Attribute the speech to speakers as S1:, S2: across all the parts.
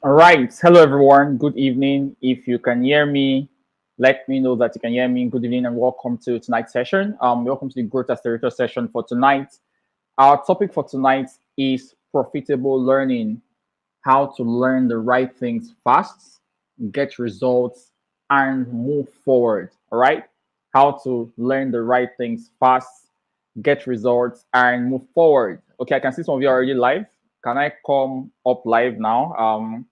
S1: All right. Hello, everyone. Good evening. If you can hear me, let me know that you can hear me. Good evening and welcome to tonight's session. Welcome to the Growth Accelerator session for tonight. Our topic for tonight is profitable learning, how to learn the right things fast, get results, and move forward. All right. How to learn the right things fast, get results, and move forward. Okay, I can see some of you are already live. Can I come up live now?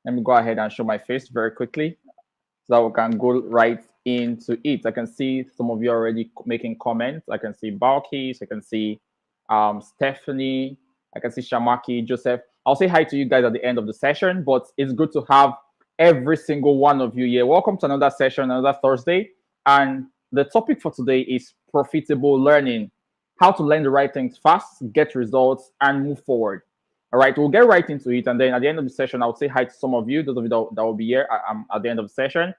S1: Let me go ahead and show my face very quickly so that we can go right into it. I can see some of you already making comments. I can see Balkis, I can see Stephanie, I can see Shamaki, Joseph. I'll say hi to you guys at the end of the session, but it's good to have every single one of you here. Welcome to another session, another Thursday. And the topic for today is profitable learning, how to learn the right things fast, get results, and move forward. All right, we'll get right into it. And then at the end of the session, I'll say hi to some of you, those of you that will be here at the end of the session.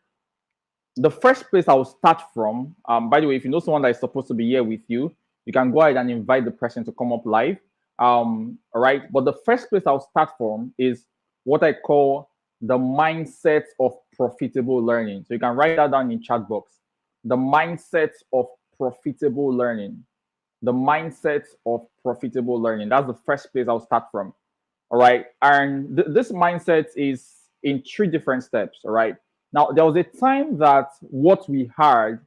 S1: The first place I'll start from, by the way, if you know someone that is supposed to be here with you, you can go ahead and invite the person to come up live. All right, but the first place I'll start from is what I call the mindset of profitable learning. So you can write that down in chat box. The mindset of profitable learning. The mindset of profitable learning. That's the first place I'll start from. All right. And this mindset is in three different steps. All right. Now, there was a time that what we had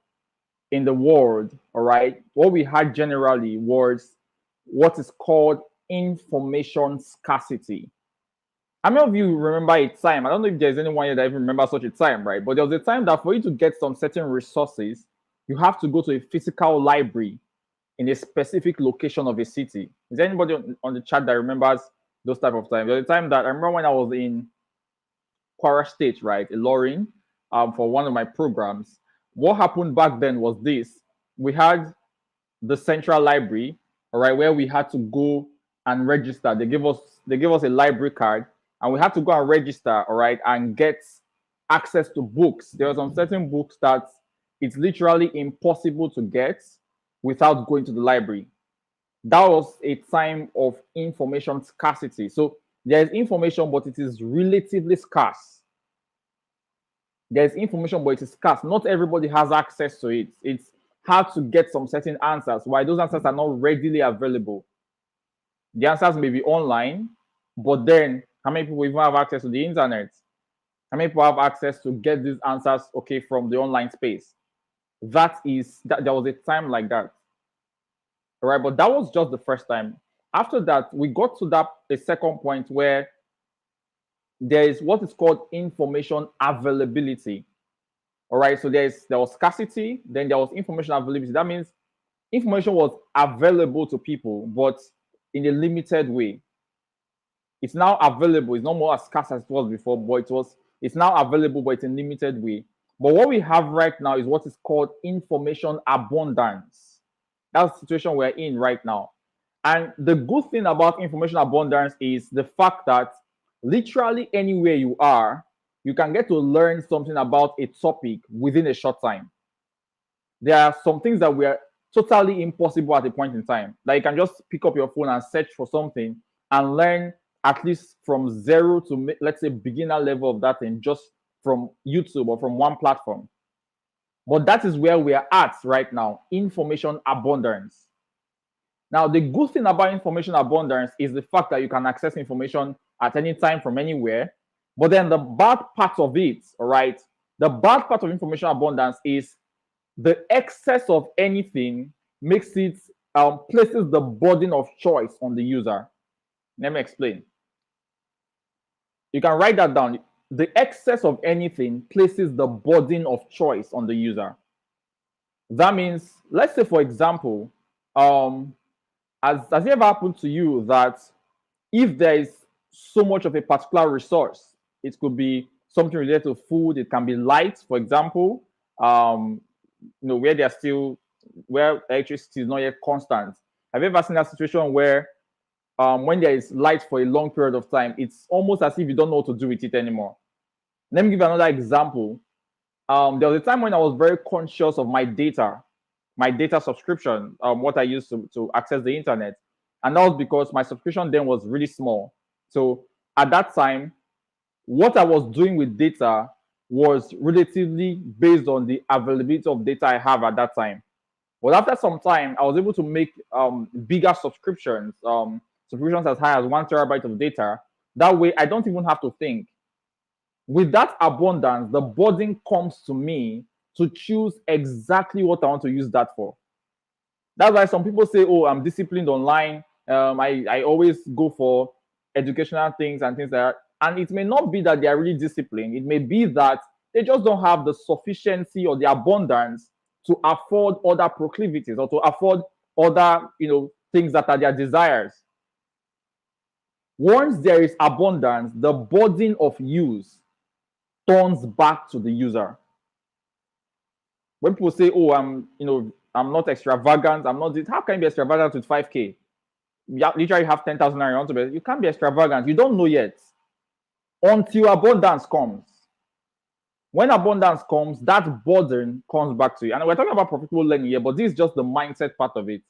S1: in the world, all right, what we had generally was what is called information scarcity. How many of you remember a time? I don't know if there's anyone here that even remember such a time, right? But there was a time that for you to get some certain resources, you have to go to a physical library in a specific location of a city. Is there anybody on the chat that remembers those type of times? There's a time that I remember when I was in Kwara State, right, in Loring, for one of my programs. What happened back then was this: we had the central library, all right, where we had to go and register. They gave us a library card, and we had to go and register, all right, and get access to books. There are some certain books that it's literally impossible to get without going to the library. That was a time of information scarcity. So there's information, but it is relatively scarce. There's information, but it is scarce. Not everybody has access to it. It's hard to get some certain answers. Why those answers are not readily available. The answers may be online, but then how many people even have access to the internet? How many people have access to get these answers, okay, from the online space? That is that there was a time like that. All right, but that was just the first time. After that, we got to that a second point where there is what is called information availability. All right, so there was scarcity, then there was information availability. That means information was available to people, but in a limited way. It's now available. It's not more as scarce as it was before, but it's now available, but it's in limited way. But what we have right now is what is called information abundance. That's the situation we're in right now. And the good thing about information abundance is the fact that literally anywhere you are, you can get to learn something about a topic within a short time. There are some things that were totally impossible at a point in time. That you can just pick up your phone and search for something and learn at least from zero to, let's say, beginner level of that thing just from YouTube or from one platform. But that is where we are at right now, information abundance. Now, the good thing about information abundance is the fact that you can access information at any time from anywhere. But then the bad part of it, all right, the bad part of information abundance is the excess of anything makes it places the burden of choice on the user. Let me explain. You can write that down. The excess of anything places the burden of choice on the user. That means, let's say, for example, has it ever happened to you that if there is so much of a particular resource, it could be something related to food, it can be light, for example, where they're still where electricity is not yet constant. Have you ever seen that situation where when there is light for a long period of time, it's almost as if you don't know what to do with it anymore? Let me give you another example. There was a time when I was very conscious of my data subscription, what I used to access the internet. And that was because my subscription then was really small. So at that time, what I was doing with data was relatively based on the availability of data I have at that time. But after some time, I was able to make bigger subscriptions, subscriptions as high as 1 terabyte of data. That way, I don't even have to think. With that abundance, the burden comes to me to choose exactly what I want to use that for. That's why some people say, "Oh, I'm disciplined online. I always go for educational things and things like that." And it may not be that they are really disciplined. It may be that they just don't have the sufficiency or the abundance to afford other proclivities or to afford other, things that are their desires. Once there is abundance, the burden of use turns back to the user. When people say, "Oh, I'm not extravagant. I'm not this," how can you be extravagant with 5K? You literally have 10,000 naira. You can't be extravagant. You don't know yet until abundance comes. When abundance comes, that burden comes back to you. And we're talking about profitable learning here, but this is just the mindset part of it.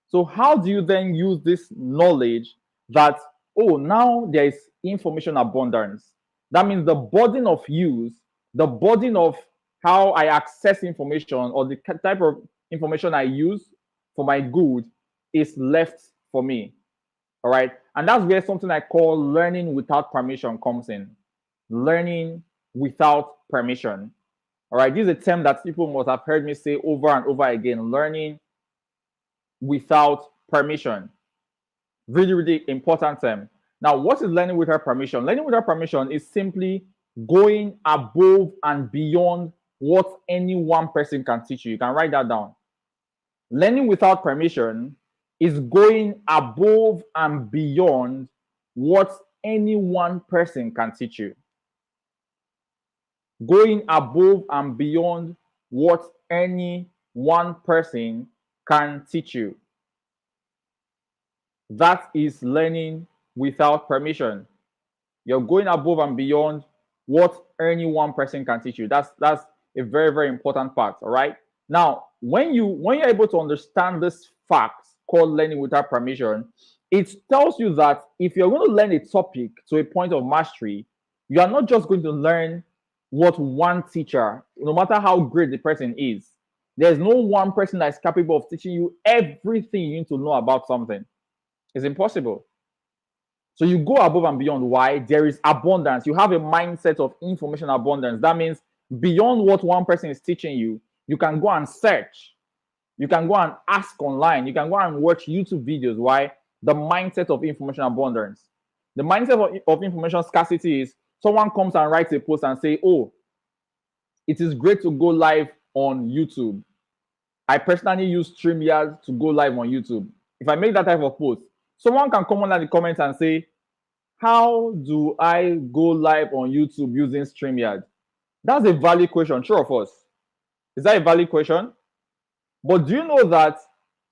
S1: So how do you then use this knowledge that, oh, now there is information abundance? That means the burden of use, the burden of how I access information or the type of information I use for my good is left for me. All right. And that's where something I call learning without permission comes in. Learning without permission. All right. This is a term that people must have heard me say over and over again. Learning without permission. Really, really important term. Now, what is learning without permission? Learning without permission is simply going above and beyond what any one person can teach you. You can write that down. Learning without permission is going above and beyond what any one person can teach you. Going above and beyond what any one person can teach you. That is learning without permission. You're going above and beyond what any one person can teach you. That's a very, very important part. All right. Now, when you're able to understand this fact called learning without permission, it tells you that if you're going to learn a topic to a point of mastery, you are not just going to learn what one teacher, no matter how great the person is. There's no one person that is capable of teaching you everything you need to know about something. It's impossible. So you go above and beyond. Why? There is abundance. You have a mindset of information abundance. That means beyond what one person is teaching you, you can go and search. You can go and ask online. You can go and watch YouTube videos. Why? The mindset of information abundance. The mindset of information scarcity is someone comes and writes a post and say, "Oh, it is great to go live on YouTube. I personally use StreamYard to go live on YouTube." If I make that type of post, someone can come under the comments and say, "How do I go live on YouTube using StreamYard?" That's a valid question, true of us. Is that a valid question? But do you know that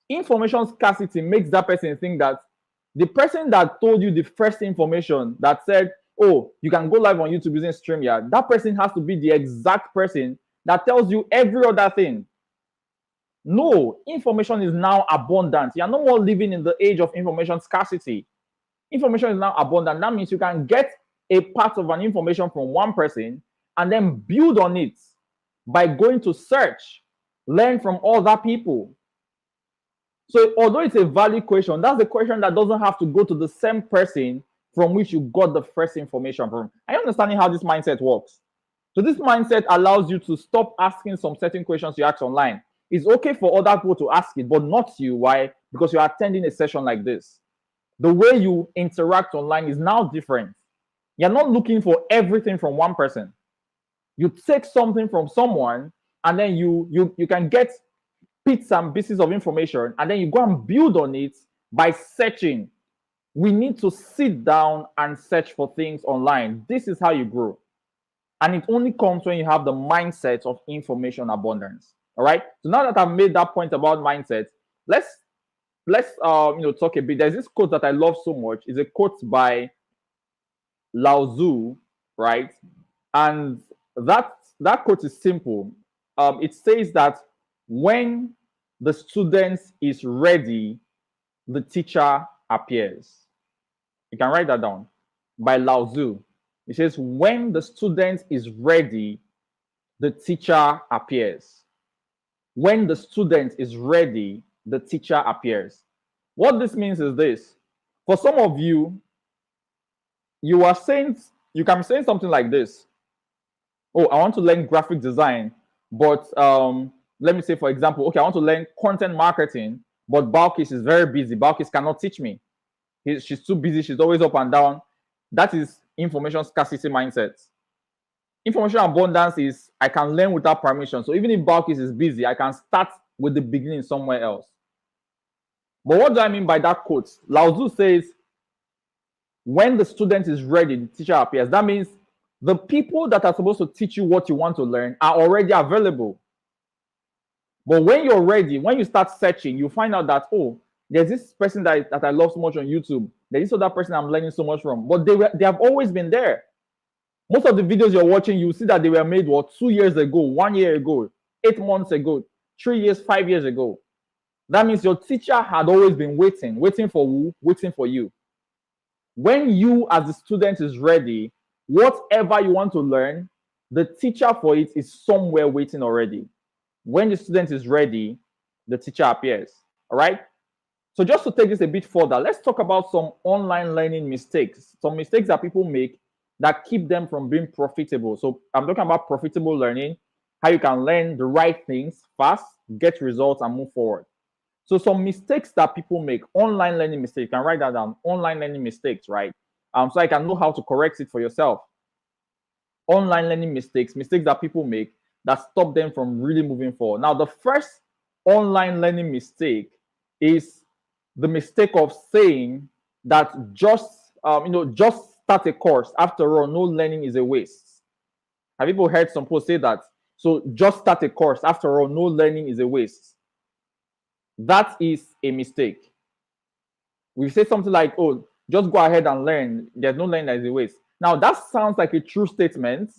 S1: information scarcity makes that person think that the person that told you the first information that said, "Oh, you can go live on YouTube using StreamYard," that person has to be the exact person that tells you every other thing. No, information is now abundant. You are no more living in the age of information scarcity. Information is now abundant. That means you can get a part of an information from one person and then build on it by going to search, learn from other people. So although it's a valid question, that's a question that doesn't have to go to the same person from which you got the first information from. Are you understanding how this mindset works? So this mindset allows you to stop asking some certain questions you ask online. It's okay for other people to ask it, but not you. Why? Because you're attending a session like this. The way you interact online is now different. You're not looking for everything from one person. You take something from someone, and then you can get bits and pieces of information, and then you go and build on it by searching. We need to sit down and search for things online. This is how you grow. And it only comes when you have the mindset of information abundance. All right. So now that I've made that point about mindset, let's talk a bit. There's this quote that I love so much. It's a quote by Lao Tzu, right? And that quote is simple. It says that when the student is ready, the teacher appears. You can write that down, by Lao Tzu. It says, when the student is ready, the teacher appears. When the student is ready, the teacher appears. What this means is this. For some of you, you can be saying something like this. Oh, I want to learn graphic design, but let me say, for example, okay, I want to learn content marketing, but Balkis is very busy. Balkis cannot teach me. She's too busy. She's always up and down. That is information scarcity mindset. Information abundance is I can learn without permission. So even if Balkis is busy, I can start with the beginning somewhere else. But what do I mean by that quote? Lao Tzu says, when the student is ready, the teacher appears. That means the people that are supposed to teach you what you want to learn are already available. But when you're ready, when you start searching, you find out that, oh, there's this person that I love so much on YouTube. There's this other person I'm learning so much from. But they have always been there. Most of the videos you're watching, you see that they were made, 2 years ago, 1 year ago, 8 months ago, 3 years, 5 years ago. That means your teacher had always been waiting for who? Waiting for you. When you as the student is ready, whatever you want to learn, the teacher for it is somewhere waiting already. When the student is ready, the teacher appears. All right? So just to take this a bit further, let's talk about some online learning mistakes. Some mistakes that people make that keep them from being profitable. So I'm talking about profitable learning, how you can learn the right things fast, get results, and move forward. So some mistakes that people make, online learning mistakes, you can write that down, online learning mistakes, right? So I can know how to correct it for yourself. Online learning mistakes that people make that stop them from really moving forward. Now, the first online learning mistake is the mistake of saying that just start a course. After all, no learning is a waste. Have people heard some people say that? So just start a course. After all, no learning is a waste. That is a mistake. We say something like, oh, just go ahead and learn. There's no learning that is a waste. Now, that sounds like a true statement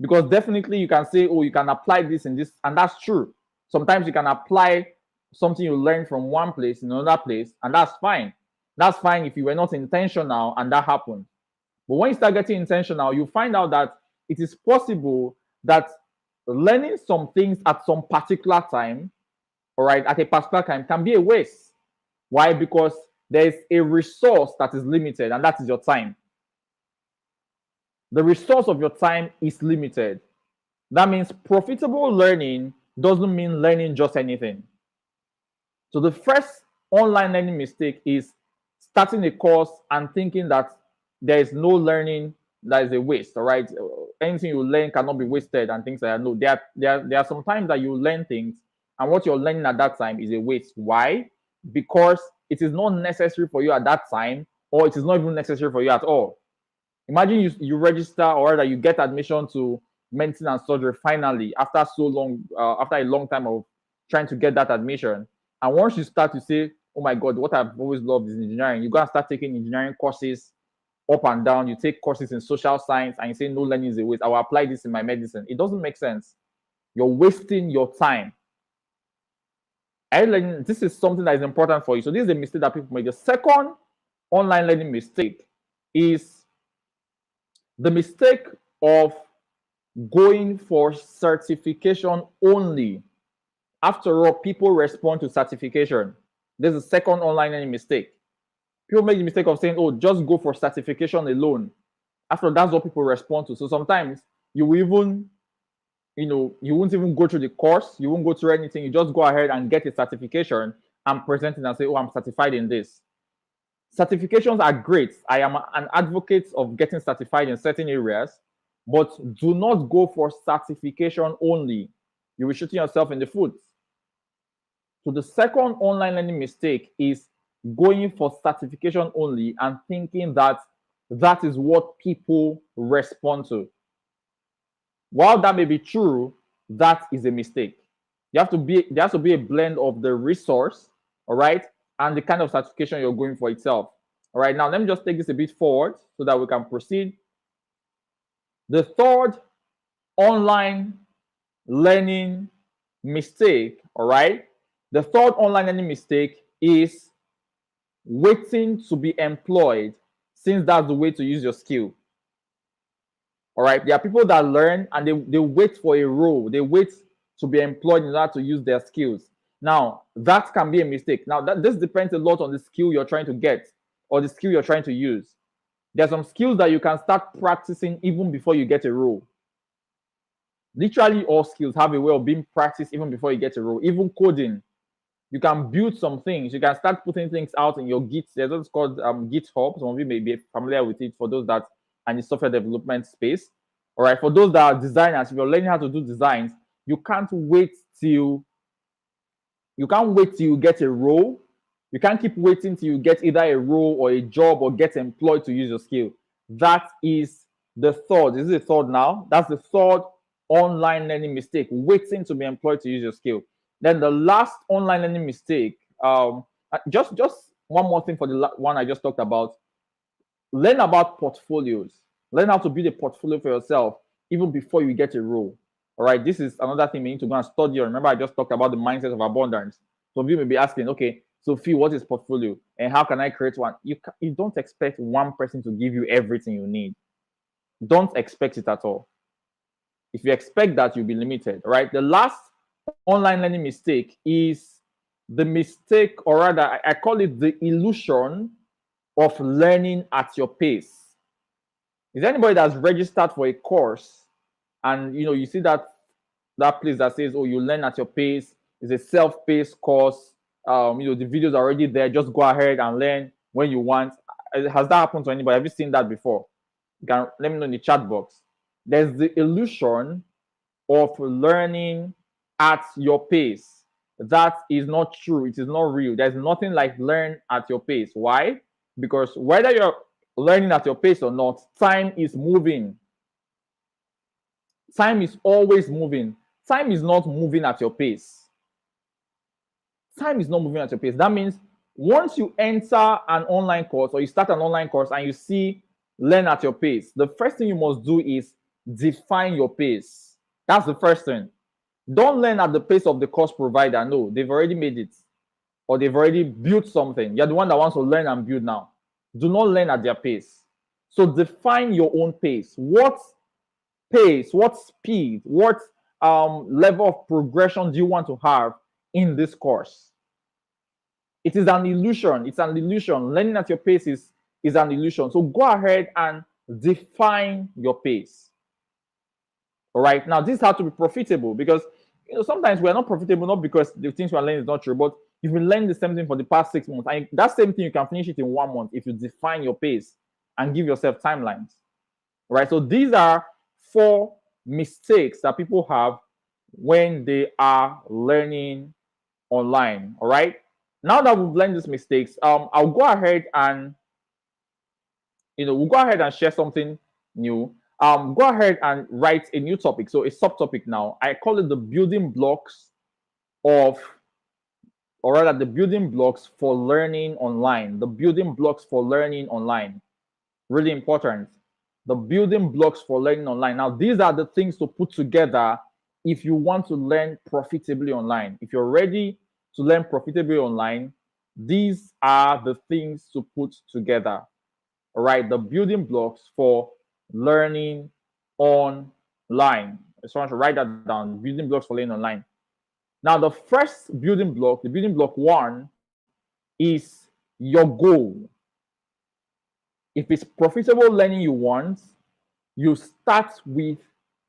S1: because definitely you can say, oh, you can apply this and this, and that's true. Sometimes you can apply something you learn from one place in another place, and that's fine. That's fine if you were not intentional and that happened. But when you start getting intentional, you find out that it is possible that learning some things at some particular time, all right, at a particular time can be a waste. Why? Because there's a resource that is limited, and that is your time. The resource of your time is limited. That means profitable learning doesn't mean learning just anything. So the first online learning mistake is starting a course and thinking that there is no learning that is a waste, all right? Anything you learn cannot be wasted and things like that. No, there are some times that you learn things and what you're learning at that time is a waste. Why? Because it is not necessary for you at that time, or it is not even necessary for you at all. Imagine you register, or that you get admission to medicine and surgery finally after so long, after a long time of trying to get that admission. And once you start to say, oh my God, what I've always loved is engineering, you go and start taking engineering courses up and down. You take courses in social science and you say no learning is a waste. I will apply this in my medicine. It doesn't make sense. You're wasting your time. Learning, this is something that is important for you. So this is a mistake that people make. The second online learning mistake is the mistake of going for certification only. After all, people respond to certification. This is the second online learning mistake. People make the mistake of saying, oh, just go for certification alone. After all, that's what people respond to. So sometimes you will even, you won't even go through the course. You won't go through anything. You just go ahead and get a certification and present it and say, oh, I'm certified in this. Certifications are great. I am an advocate of getting certified in certain areas, but do not go for certification only. You will shoot yourself in the foot. So the second online learning mistake is going for certification only and thinking that that is what people respond to. While that may be true, that is a mistake. There has to be a blend of the resource, all right, and the kind of certification you're going for itself. All right, now let me just take this a bit forward so that we can proceed. The third online learning mistake, all right, the third online learning mistake is waiting to be employed, since that's the way to use your skill. All right. There are people that learn and they wait for a role. They wait to be employed in order to use their skills. Now, that can be a mistake. Now, this depends a lot on the skill you're trying to get or the skill you're trying to use. There are some skills that you can start practicing even before you get a role. Literally all skills have a way of being practiced even before you get a role. Even coding, you can build some things. You can start putting things out in your Git. There's what's called GitHub. Some of you may be familiar with it for those that are in the software development space. All right, for those that are designers, if you're learning how to do designs, you can't wait till you get a role. You can't keep waiting till you get either a role or a job or get employed to use your skill. That is the third. This is the third now. That's the third online learning mistake, waiting to be employed to use your skill. Then the last online learning mistake, just one more thing for the one I just talked about. Learn about portfolios. Learn how to build a portfolio for yourself even before you get a role. All right, this is another thing we need to go and study. Remember, I just talked about the mindset of abundance. Some of you may be asking, okay, Sophie, what is portfolio and how can I create one? You don't expect one person to give you everything you need. Don't expect it at all. If you expect that, you'll be limited. Right. The last online learning mistake is the mistake, or rather, I call it the illusion of learning at your pace. Is there anybody that's registered for a course and you see that place that says, oh, you learn at your pace? It's a self-paced course. The videos are already there. Just go ahead and learn when you want. Has that happened to anybody? Have you seen that before? You can let me know in the chat box. There's the illusion of learning at your pace. That is not true. It is not real. There's nothing like learn at your pace. Why? Because whether you're learning at your pace or not, time is moving. Time is always moving. Time is not moving at your pace. Time is not moving at your pace. That means once you enter an online course or you start an online course and you see learn at your pace, the first thing you must do is define your pace. That's the first thing. Don't learn at the pace of the course provider. No, they've already made it or they've already built something. You're the one that wants to learn and build now. Do not learn at their pace. So define your own pace. What pace, what speed, what level of progression do you want to have in this course? It is an illusion. It's an illusion. Learning at your pace is an illusion. So go ahead and define your pace. All right. Now, this has to be profitable because sometimes we're not profitable, not because the things we're learning is not true, but you've been learning the same thing for the past 6 months. And that same thing, you can finish it in 1 month if you define your pace and give yourself timelines. All right. So these are 4 mistakes that people have when they are learning online. All right. Now that we've learned these mistakes, I'll go ahead and we'll go ahead and share something new. Go ahead and write a new topic. So a subtopic now. I call it the building blocks of, or rather the building blocks for learning online. The building blocks for learning online. Really important. The building blocks for learning online. Now, these are the things to put together if you want to learn profitably online. If you're ready to learn profitably online, these are the things to put together. All right, the building blocks for learning online. I just want to write that down. Building blocks for learning online. Now, the first building block, the building block 1, is your goal. If it's profitable learning you want, you start with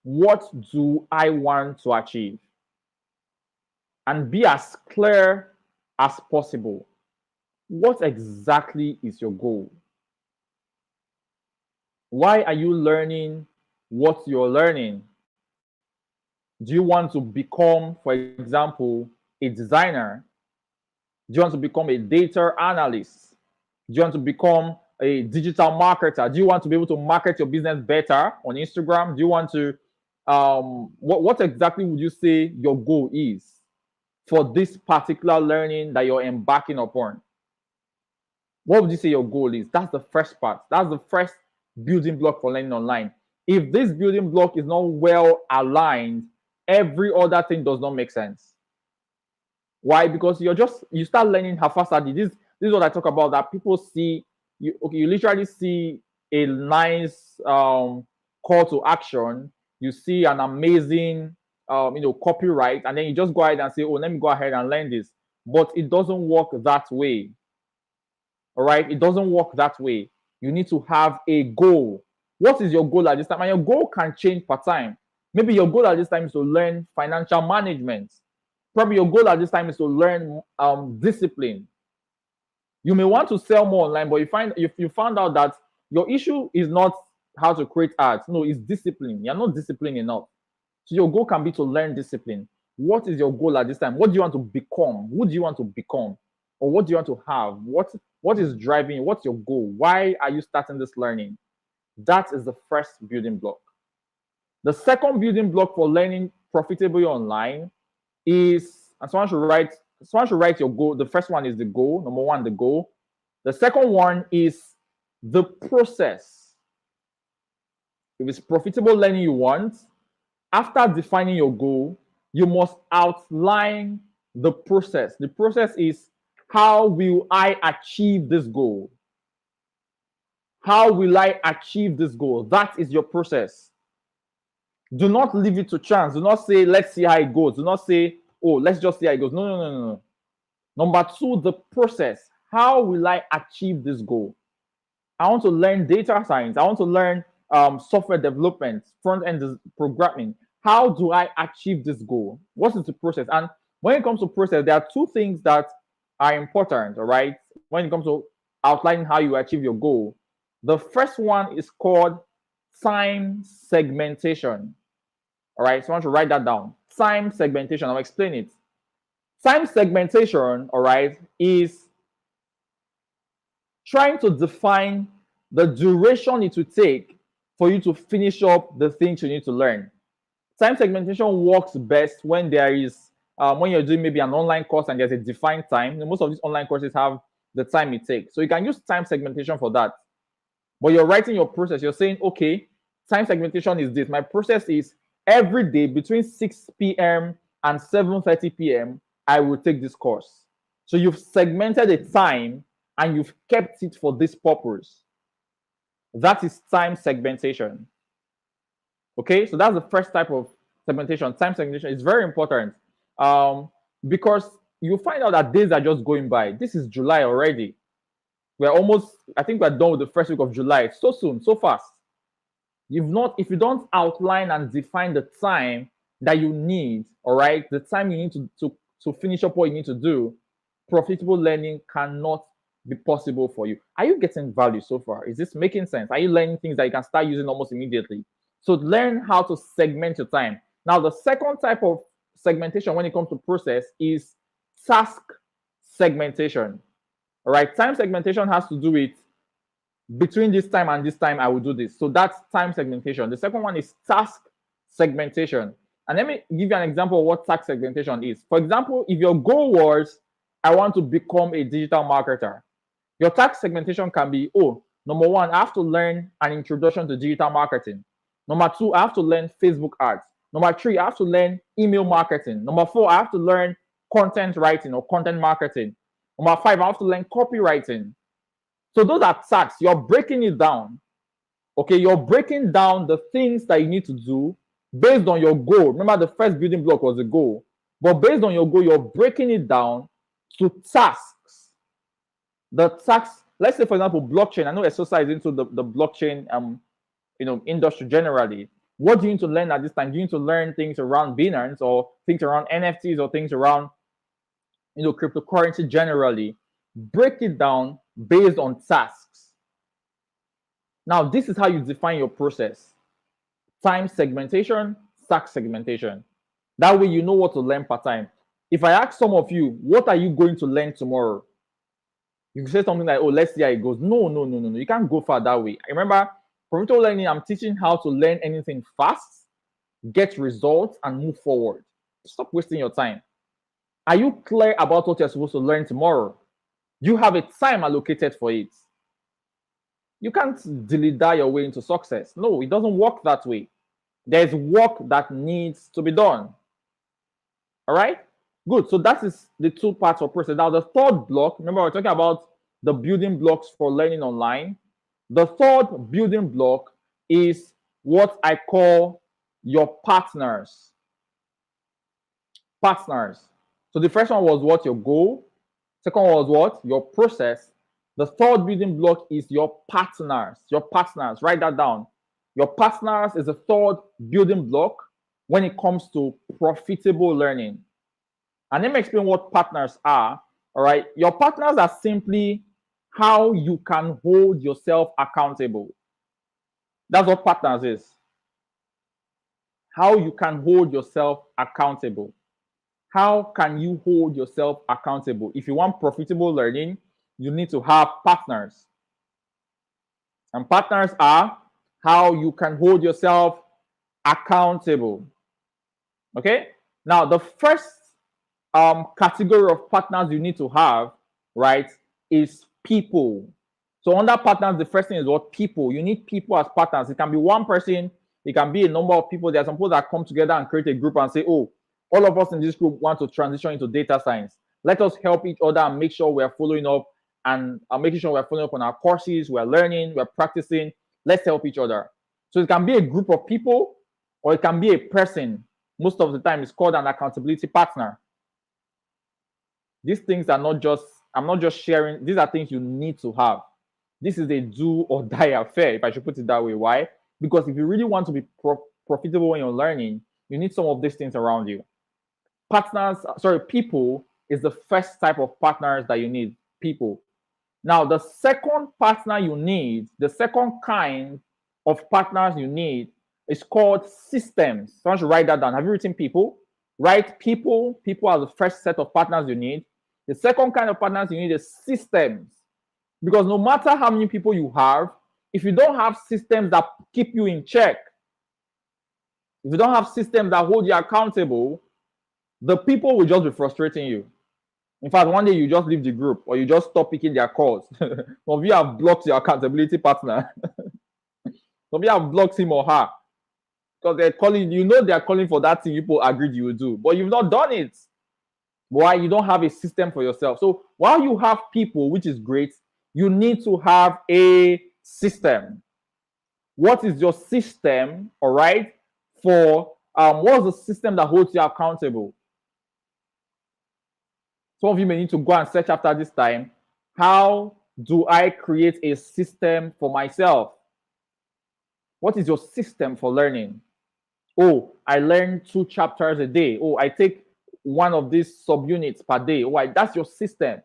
S1: what do I want to achieve? And be as clear as possible. What exactly is your goal? Why are you learning what you're learning? Do you want to become, for example, a designer? Do you want to become a data analyst? Do you want to become a digital marketer? Do you want to be able to market your business better on Instagram? Do you want to, what exactly would you say your goal is for this particular learning that you're embarking upon? What would you say your goal is? That's the first part. That's the first building block for learning online. If this building block is not well aligned, every other thing does not make sense. Why? Because you start learning haphazardly. This is what I talk about, that people see you literally see a nice call to action, you see an amazing copyright, and then you just go ahead and say, oh, let me go ahead and learn this. But it doesn't work that way. All right, it doesn't work that way. You need to have a goal. What is your goal at this time? And your goal can change per time. Maybe your goal at this time is to learn financial management. Probably your goal at this time is to learn discipline. You may want to sell more online, but you found out that your issue is not how to create ads. No, it's discipline. You're not disciplined enough. So your goal can be to learn discipline. What is your goal at this time? What do you want to become? Who do you want to become? Or what do you want to have? What is driving you? What's your goal? Why are you starting this learning? That is the first building block. The second building block for learning profitably online is, and someone should write your goal. The first one is the goal. Number one, the goal. The second one is the process. If it's profitable learning you want, after defining your goal, you must outline the process. The process is, how will I achieve this goal? How will I achieve this goal? That is your process. Do not leave it to chance. Do not say, let's see how it goes. Do not say, oh, let's just see how it goes. No. Number two, the process. How will I achieve this goal? I want to learn data science. I want to learn software development, front-end programming. How do I achieve this goal? What is the process? And when it comes to process, there are two things that are important, all right? When it comes to outlining how you achieve your goal. The first one is called time segmentation. All right, so I want to write that down. Time segmentation, I'll explain it. Time segmentation, all right, is trying to define the duration it will take for you to finish up the things you need to learn. Time segmentation works best when there is when you're doing maybe an online course and there's a defined time. Most of these online courses have the time it takes. So you can use time segmentation for that. But you're writing your process. You're saying, okay, time segmentation is this. My process is every day between 6 p.m. and 7:30 p.m., I will take this course. So you've segmented a time and you've kept it for this purpose. That is time segmentation. Okay, so that's the first type of segmentation. Time segmentation is very important because you find out that days are just going by. This is July already. I think we're done with the first week of July. It's so soon, so fast. If you don't outline and define the time that you need, all right, the time you need to finish up what you need to do, profitable learning cannot be possible for you. Are you getting value so far? Is this making sense? Are you learning things that you can start using almost immediately? So learn how to segment your time. Now, the second type of segmentation when it comes to process is task segmentation. All right, time segmentation has to do with between this time and this time I will do this. So that's time segmentation. The second one is task segmentation. And let me give you an example of what task segmentation is. For example, if your goal was, I want to become a digital marketer, your task segmentation can be, oh, number one, I have to learn an introduction to digital marketing. Number two, I have to learn Facebook ads. Number three, I have to learn email marketing. Number four, I have to learn content writing or content marketing. Number five, I have to learn copywriting. So those are tasks. You're breaking it down. Okay, you're breaking down the things that you need to do based on your goal. Remember, the first building block was the goal. But based on your goal, you're breaking it down to tasks. The tasks, let's say, for example, blockchain. I know Esosa is into the blockchain industry generally. What do you need to learn at this time? Do you need to learn things around Binance or things around NFTs or things around cryptocurrency generally? Break it down based on tasks. Now, this is how you define your process. Time segmentation, task segmentation. That way you know what to learn per time. If I ask some of you, what are you going to learn tomorrow? You can say something like, oh, let's see how it goes. No. You can't go far that way. Remember, profitable learning, I'm teaching how to learn anything fast, get results, and move forward. Stop wasting your time. Are you clear about what you're supposed to learn tomorrow? You have a time allocated for it. You can't delete your way into success. No, it doesn't work that way. There's work that needs to be done. All right? Good. So that is the two parts of process. Now, the third block, remember, we're talking about the building blocks for learning online. The third building block is what I call your partners. Partners. So the first one was what? Your goal. Second one was what? Your process. The third building block is your partners. Your partners. Write that down. Your partners is the third building block when it comes to profitable learning. And let me explain what partners are. All right. Your partners are simply how you can hold yourself accountable. That's what partners is. How you can hold yourself accountable. How can you hold yourself accountable? If you want profitable learning, you need to have partners. And partners are how you can hold yourself accountable. Okay? Now, the first category of partners you need to have, right, is people. So under partners, the first thing is what? People. You need people as partners. It can be one person, it can be a number of people. There are some people that come together and create a group and say, oh, all of us in this group want to transition into data science. Let us help each other and make sure we're following up and making sure we're following up on our courses, we're learning, we're practicing. Let's help each other. So it can be a group of people or it can be a person. Most of the time, it's called an accountability partner. These things are not just, I'm not just sharing, these are things you need to have. This is a do or die affair, if I should put it that way. Why? Because if you really want to be profitable when you're learning, you need some of these things around you. People is the first type of partners that you need. People. Now, the second partner you need, the second kind of partners you need is called systems. So I should write that down. Have you written people? Write people. People are the first set of partners you need. The second kind of partners you need is systems. Because no matter how many people you have, if you don't have systems that keep you in check, if you don't have systems that hold you accountable, the people will just be frustrating you. In fact, one day you just leave the group or you just stop picking their calls. Some of you have blocked your accountability partner. Some of you have blocked him or her because they're calling, you know, they're calling for that thing people agreed you will do, but you've not done it. Why? You don't have a system for yourself. So while you have people, which is great, you need to have a system. What is your system? All right. For what's the system that holds you accountable? Some of you may need to go and search after this time. How do I create a system for myself? What is your system for learning? Oh, I learn 2 chapters a day. Oh, I take one of these subunits per day. Oh, that's your system.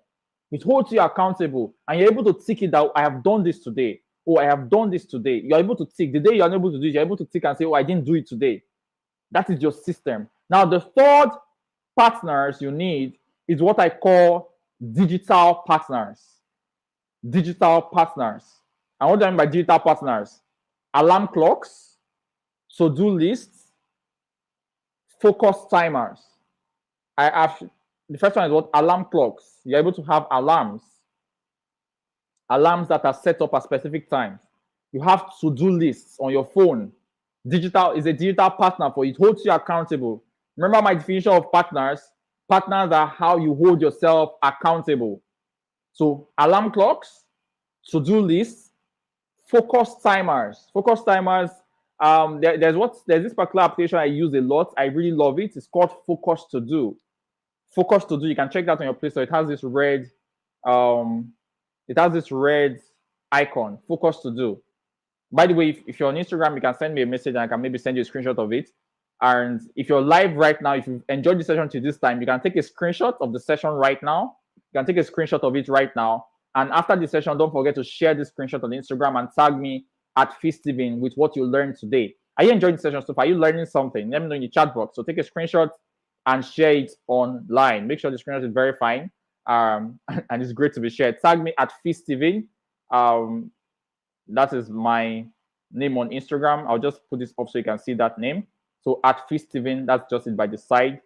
S1: It holds you accountable and you're able to tick it out. I have done this today. Oh, I have done this today. You're able to tick. The day you're unable to do it, you're able to tick and say, oh, I didn't do it today. That is your system. Now, the third partners you need is what I call digital partners. Digital partners. And what do I mean by digital partners? Alarm clocks, to-do lists, focus timers. The first one is what? Alarm clocks. You're able to have alarms that are set up at specific times. You have to-do lists on your phone. Digital is a digital partner for you. It holds you accountable. Remember my definition of partners? Partners are how you hold yourself accountable. So alarm clocks, to-do lists, focus timers. Focus timers. There's this particular application I use a lot. I really love it. It's called Focus to Do. Focus to Do. You can check that on your Play Store. It has this red, icon. Focus to Do. By the way, if you're on Instagram, you can send me a message and I can maybe send you a screenshot of it. And if you're live right now, if you've enjoyed the session to this time, you can take a screenshot of the session right now. You can take a screenshot of it right now. And after the session, don't forget to share this screenshot on Instagram and tag me at FeeSteven with what you learned today. Are you enjoying the session so far? Are you learning something? Let me know in the chat box. So take a screenshot and share it online. Make sure the screenshot is very fine. And it's great to be shared. Tag me at FeeSteven. That is my name on Instagram. I'll just put this up so you can see that name. So at FeeSteven, that's just it by the side.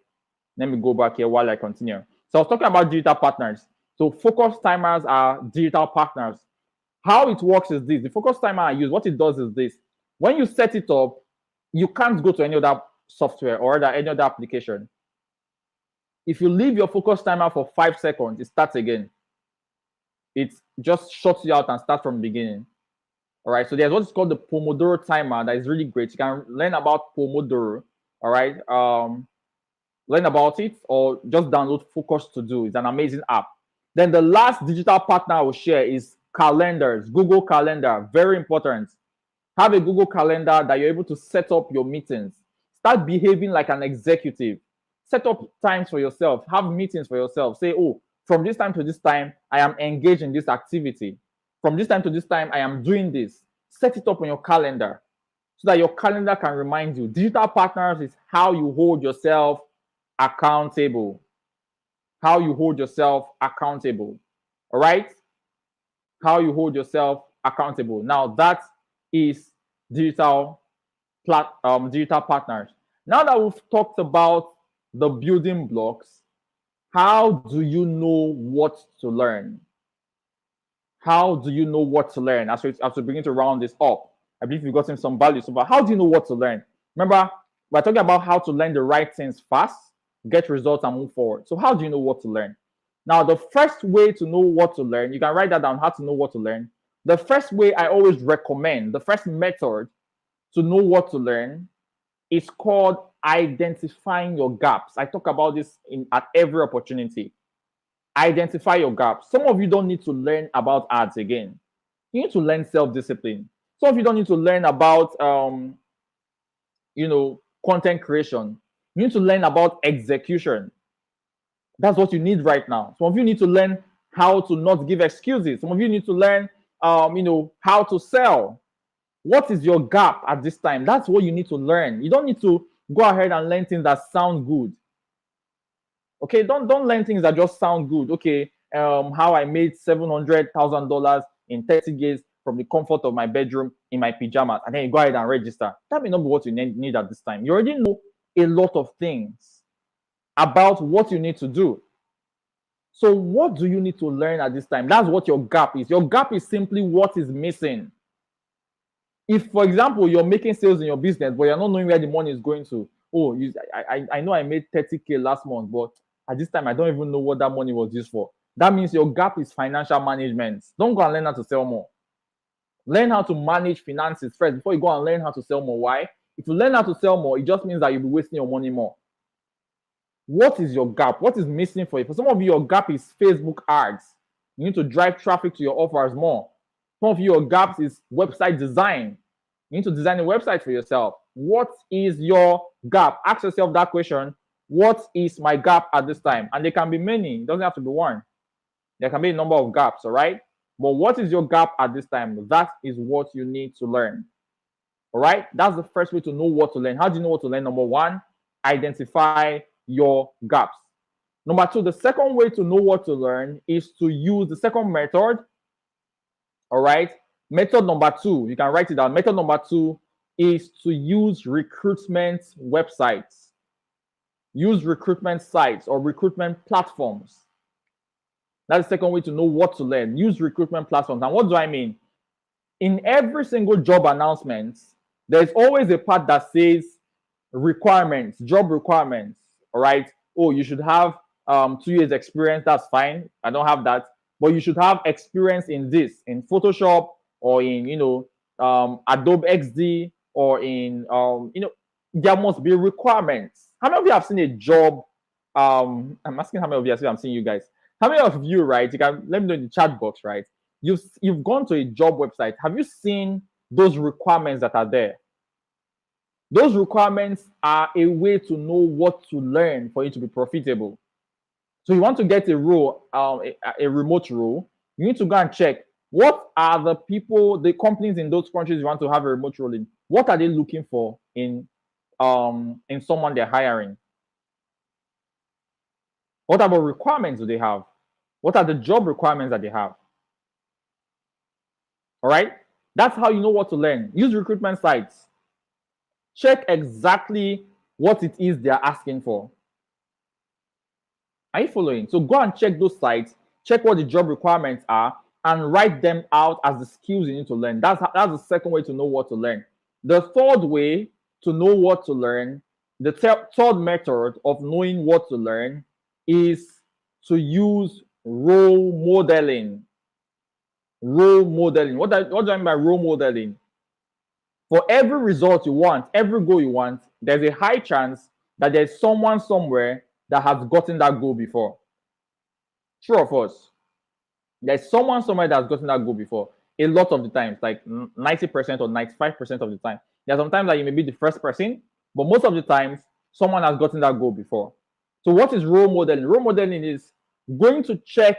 S1: Let me go back here while I continue. So I was talking about digital partners. So focus timers are digital partners. How it works is this. The focus timer I use, what it does is this. When you set it up, you can't go to any other software or any other application. If you leave your focus timer for 5 seconds, it starts again. It just shuts you out and starts from the beginning. All right. So there's what's called the Pomodoro timer that is really great. You can learn about Pomodoro. All right. Learn about it or just download Focus To Do. It's an amazing app. Then the last digital partner I will share is calendars. Google Calendar, very important. Have a Google Calendar that you're able to set up your meetings. Start behaving like an executive. Set up times for yourself. Have meetings for yourself. Say, oh, from this time to this time, I am engaged in this activity. From this time to this time, I am doing this. Set it up on your calendar so that your calendar can remind you. Digital partners is how you hold yourself accountable. How you hold yourself accountable. All right? How you hold yourself accountable. Now that is digital digital partners. Now that we've talked about the building blocks, how do you know what to learn? How do you know what to learn? As we begin to round this up, I believe you've gotten some value. So, but how do you know what to learn? Remember, we're talking about how to learn the right things fast, get results, and move forward. So, how do you know what to learn? Now, the first way to know what to learn, you can write that down, how to know what to learn. The first way I always recommend, the first method to know what to learn is called identifying your gaps. I talk about this at every opportunity. Identify your gaps. Some of you don't need to learn about ads again. You need to learn self-discipline. Some of you don't need to learn about content creation. You need to learn about execution. That's what you need right now. Some of you need to learn how to not give excuses. Some of you need to learn how to sell. What is your gap at this time? That's what you need to learn. You don't need to go ahead and learn things that sound good. Okay, don't learn things that just sound good. Okay, how I made $700,000 in 30 days from the comfort of my bedroom in my pajamas, and then you go ahead and register. That may not be what you need at this time. You already know a lot of things about what you need to do. So what do you need to learn at this time? That's what your gap is. Your gap is simply what is missing. If, for example, you're making sales in your business, but you're not knowing where the money is going to, I know I made 30K last month, but at this time, I don't even know what that money was used for. That means your gap is financial management. Don't go and learn how to sell more. Learn how to manage finances first before you go and learn how to sell more. Why? If you learn how to sell more, it just means that you'll be wasting your money more. What is your gap? What is missing for you? For some of you, your gap is Facebook ads. You need to drive traffic to your offers more. Some of you, your gaps is website design. You need to design a website for yourself. What is your gap? Ask yourself that question. What is my gap at this time? And there can be many. It doesn't have to be one. There can be a number of gaps, all right? But what is your gap at this time? That is what you need to learn. All right? That's the first way to know what to learn. How do you know what to learn? Number one, identify your gaps. Number two, the second way to know what to learn is to use the second method. All right? Method number two, you can write it down. Method number two is to use recruitment websites. Use recruitment sites or recruitment platforms. That's the second way to know what to learn. Use recruitment platforms. And what do I mean? In every single job announcement, there's always a part that says requirements, job requirements. All right. Oh, you should have 2 years experience. That's fine. I don't have that. But you should have experience in this, in Photoshop or in, Adobe XD or in, there must be requirements. How many of you have seen a job? I'm asking how many of you have seen, I'm seeing you guys. How many of you, right? You can let me know in the chat box, right? You've gone to a job website. Have you seen those requirements that are there? Those requirements are a way to know what to learn for you to be profitable. So you want to get a role, a remote role, you need to go and check what are the people, the companies in those countries you want to have a remote role in. What are they looking for in someone they're hiring? What type of requirements do they have? What are the job requirements that they have? All right, that's how you know what to learn. Use recruitment sites. Check exactly what it is they're asking for. Are you following? So go and check those sites, check what the job requirements are, and write them out as the skills you need to learn. That's the second way to know what to learn. The third way to know what to learn, the third method of knowing what to learn is to use role modeling. Role modeling. What do I mean by role modeling? For every result you want, every goal you want, there's a high chance that there's someone somewhere that has gotten that goal before. True or false? There's someone somewhere that's gotten that goal before. A lot of the times, like 90% or 95% of the time. There's sometimes that you may be the first person, but most of the times, someone has gotten that goal before. So what is role modeling? Role modeling is going to check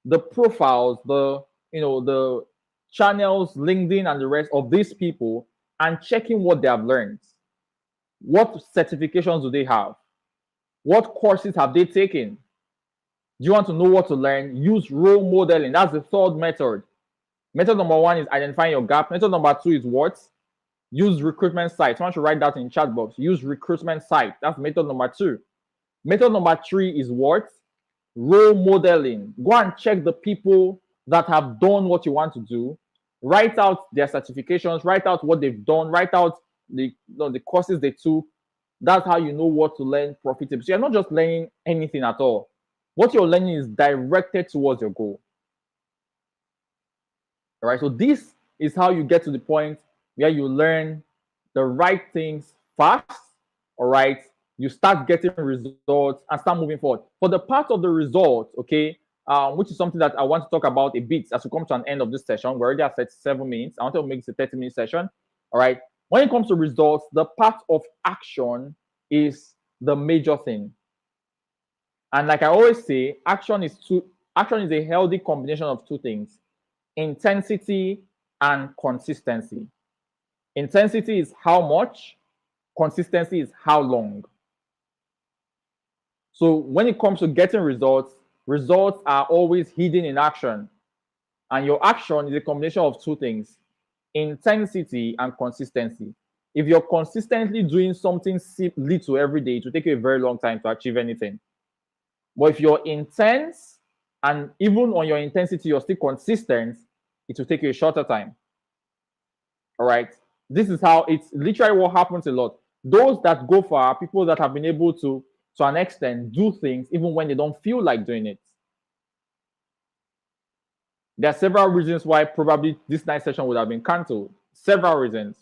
S1: the profiles, the channels, LinkedIn, and the rest of these people, and checking what they have learned. What certifications do they have? What courses have they taken? Do you want to know what to learn? Use role modeling. That's the third method. Method number one is identifying your gap. Method number two is what? Use recruitment sites. Why don't you write that in chat box? Use recruitment site. That's method number two. Method number three is what? Role modeling. Go and check the people that have done what you want to do. Write out their certifications. Write out what they've done. Write out the courses they took. That's how you know what to learn profitably. So you're not just learning anything at all. What you're learning is directed towards your goal. All right. So this is how you get to the point where you learn the right things fast. All right. You start getting results and start moving forward. For the part of the results, okay, which is something that I want to talk about a bit as we come to an end of this session. We're already at 37 minutes. I want to make this a 30-minute session. All right. When it comes to results, the part of action is the major thing. And like I always say, action is a healthy combination of two things: intensity and consistency. Intensity is how much, consistency is how long. So when it comes to getting results, results are always hidden in action. And your action is a combination of two things: intensity and consistency. If you're consistently doing something little every day, it will take you a very long time to achieve anything. But if you're intense and even on your intensity, you're still consistent, it will take you a shorter time. All right. This is how it's literally what happens a lot. Those that go far are people that have been able to an extent, do things even when they don't feel like doing it. There are several reasons why probably this night session would have been cancelled. Several reasons.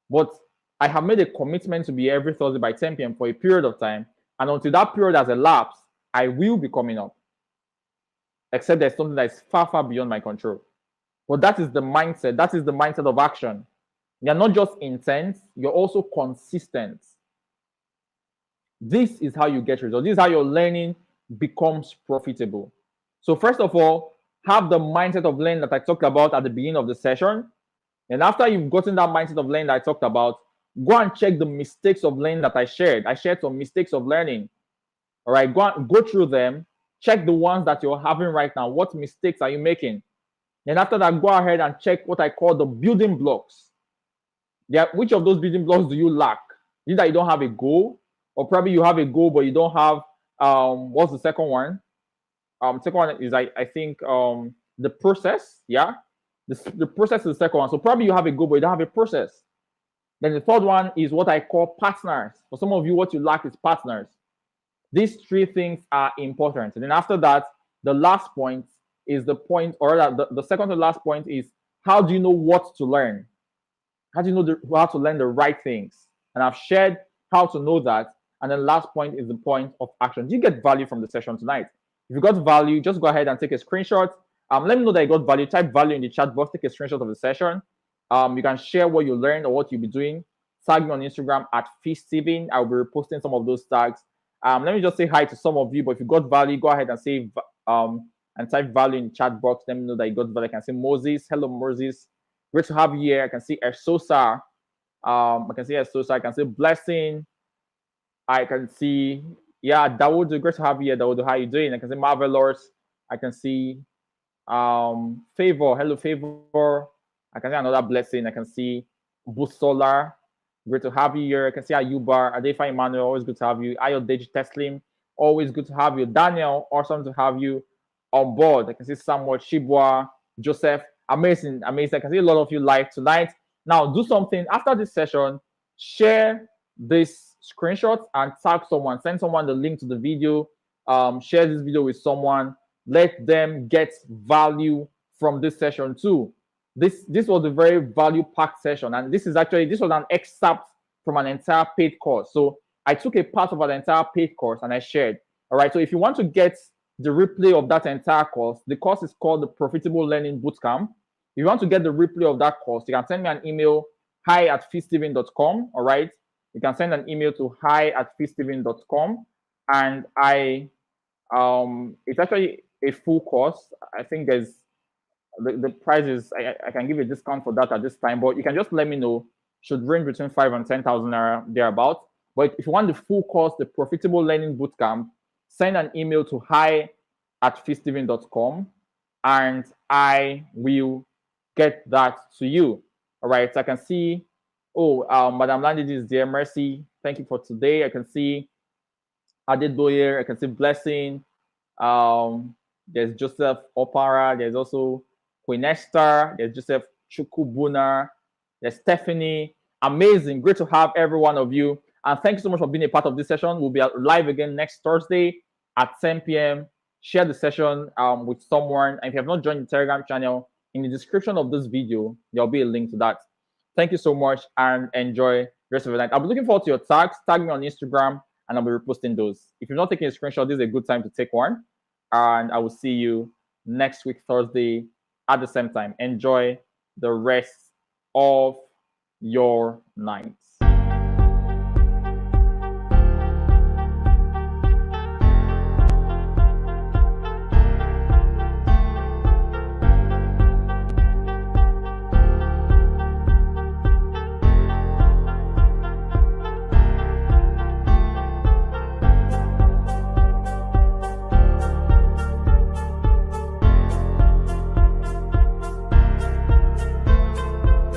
S1: But I have made a commitment to be every Thursday by 10 p.m. for a period of time. And until that period has elapsed, I will be coming up. Except there's something that is far, far beyond my control. But that is the mindset. That is the mindset of action. You're not just intense, you're also consistent. This is how you get results. This is how your learning becomes profitable. So first of all, have the mindset of learning that I talked about at the beginning of the session. And after you've gotten that mindset of learning that I talked about, go and check the mistakes of learning that I shared. I shared some mistakes of learning. All right, go through them. Check the ones that you're having right now. What mistakes are you making? Then after that, go ahead and check what I call the building blocks. Which of those building blocks do you lack? Either you don't have a goal, or probably you have a goal, but you don't have, what's the second one? Second one is, I think, the process. Yeah. The process is the second one. So probably you have a goal, but you don't have a process. Then the third one is what I call partners. For some of you, what you lack is partners. These three things are important. And then after that, the last point is the point, or the second to last point is, how do you know what to learn? How do you know how to learn the right things? And I've shared how to know that. And then last point is the point of action. Do you get value from the session tonight? If you got value, just go ahead and take a screenshot. Let me know that you got value. Type value in the chat box. Take a screenshot of the session. You can share what you learned or what you'll be doing. Tag me on Instagram at FeastTV. I'll be reposting some of those tags. Let me just say hi to some of you. But if you got value, go ahead and say and type value in the chat box. Let me know that you got value. I can see Moses. Hello, Moses. Great to have you here. I can see Ersosa. I can see Ersosa. I can see Blessing. I can see, yeah, Dawood. Great to have you here, Dawood. How you doing? I can see Marvelous. I can see Favor. Hello, Favor. I can see another Blessing. I can see Busolar. Great to have you here. I can see Ayubar. Adefa Emmanuel. Always good to have you. Ayodeji Teslim. Always good to have you. Daniel. Awesome to have you on board. I can see Samuel Chibwa. Joseph. Amazing. I can see a lot of you live tonight. Now, do something after this session. Share this screenshot and tag someone. Send someone the link to the video. Share this video with someone. Let them get value from this session too. This was a very value-packed session, and this was an excerpt from an entire paid course. So I took a part of an entire paid course and I shared. All right. So if you want to get the replay of that entire course, the course is called the Profitable Learning Bootcamp. If you want to get the replay of that course, you can send me an email, hi@feesteven.com. All right. You can send an email to hi@feesteven.com, and it's actually a full course. I think there's the price is I can give you a discount for that at this time, but you can just let me know. Should range between 5 and 10,000 naira thereabout. But if you want the full course, the Profitable Learning Bootcamp, send an email to hi@feesteven.com, and I will get that to you. All right. So I can see, Madam Landidi is there. Mercy, thank you for today. I can see Adedoye, I can see Blessing. There's Joseph Opara. There's also Queen Esther. There's Joseph Chukubuna. There's Stephanie. Amazing. Great to have every one of you. And thank you so much for being a part of this session. We'll be live again next Thursday at 10 p.m. Share the session with someone. And if you have not joined the Telegram channel, in the description of this video, there'll be a link to that. Thank you so much and enjoy the rest of the night. I'll be looking forward to your tags. Tag me on Instagram and I'll be reposting those. If you're not taking a screenshot, this is a good time to take one. And I will see you next week, Thursday, at the same time. Enjoy the rest of your night.